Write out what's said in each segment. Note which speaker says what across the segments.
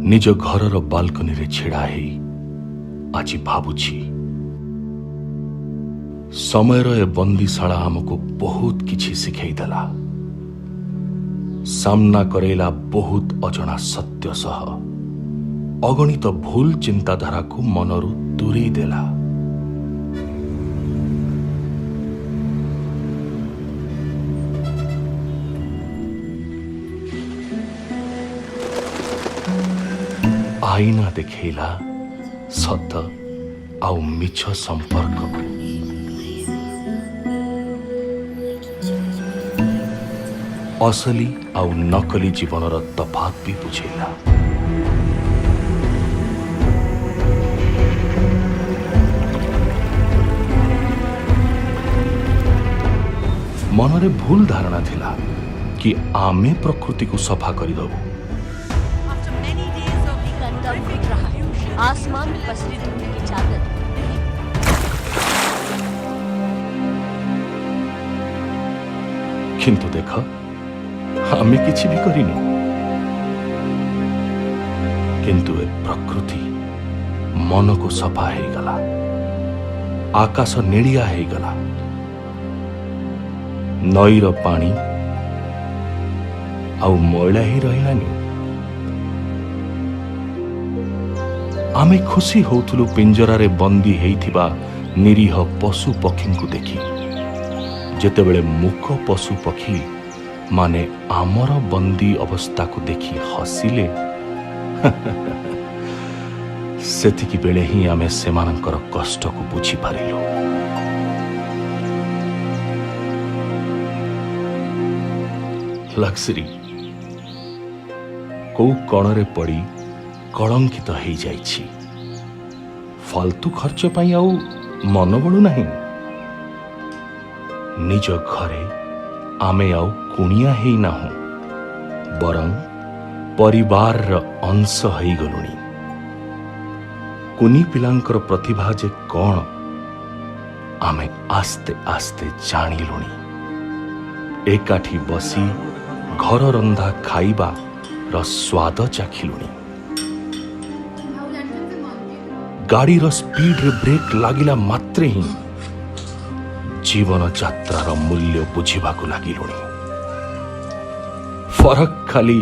Speaker 1: निज घरर बाल्कनी रे छिड़ा हे आज भाबुछि समयर ए बंदीशाला हमको बहुत किछि सिखै देला। सामना करेला बहुत अजଣା सत्य सह अगणित भूल चिंताधारा को मनरु दूरेई देला। आईना देखेला सत आउ मिछ संपर्क को। असली आउ नकली जीवनर तफात भी बुझेला। मनरे भूल धारणा थिला कि आमे प्रकृति को सफा कर दबु।
Speaker 2: आसमान में पसरी धुंध की चादर।
Speaker 1: किंतु देख आमे किछि भी करिनी, किंतु ए प्रकृति मन को सफा हो गला, आकाश नीलिया हो गला, नईर पानी आउ मैला ही रहिलानी। आमे खुशी होथुलु पिंजरारे बंदी हेइथिबा निरीह पशु पक्षी को देखी। जेतेबेले मुख पशु पक्षी माने आमर बंदी अवस्था को देखी हसिले सेतिकी बेले ही आमे सेमानकर कष्ट को बुझी पारिलु। लक्सरी को कणरे पड़ी कलंकित हो जाइछि। फालतू खर्च पाई आउ मन बळु नहीं। निज घरे आमे आउ कुणिया हेई नाहु, बरं परिवार अंश हेई गलुनी। कुनी पिलांकर प्रतिभा जे कौन आमे आस्ते आस्ते जानिलुनी। एकाठी बसी घर रंधा खाइबा र स्वाद चाखिलुनी। गाड़ीर स्पीड रे ब्रेक लागिला मात्रे ही जीवन यात्रार मूल्य बुझिबाकु लागिलुनी। फरक खाली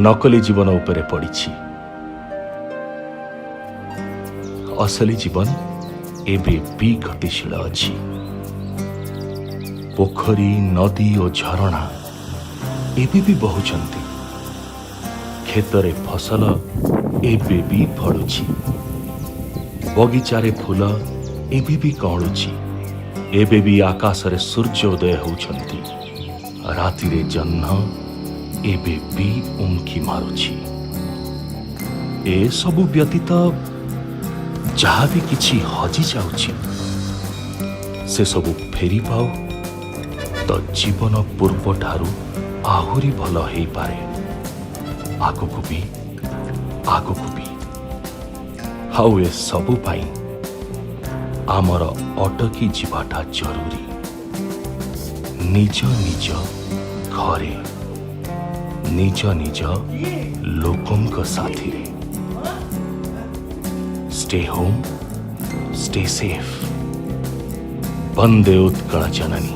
Speaker 1: नकली जीवन उपरे पड़िछि। असली जीवन एबे भी गतिशील अछि। पोखरी नदी और झरणा एबे भी बहुचंती। खेतरे फसल एबे भी फळुछि। बगीचारे फूल एबे भी कौलुछि। एबे भी आकाश रे सूर्य उदय होउछंती। राति रे जह्न एबे भी उंकी मारुछि। ए सबु व्यतीत जहाँ भी किछि हजि जाउछि से सबु फेरी पाओ तो जीवन पूर्व ठारू आहुरी भल हेई पारे। आगुकु भी हाउ ए सबु पाई आमर अटकी जीवाटा जरूरी। निज निज घरे निज निज लोकंक साथी रे। Stay home, stay safe. वंदे उत्कल जननी।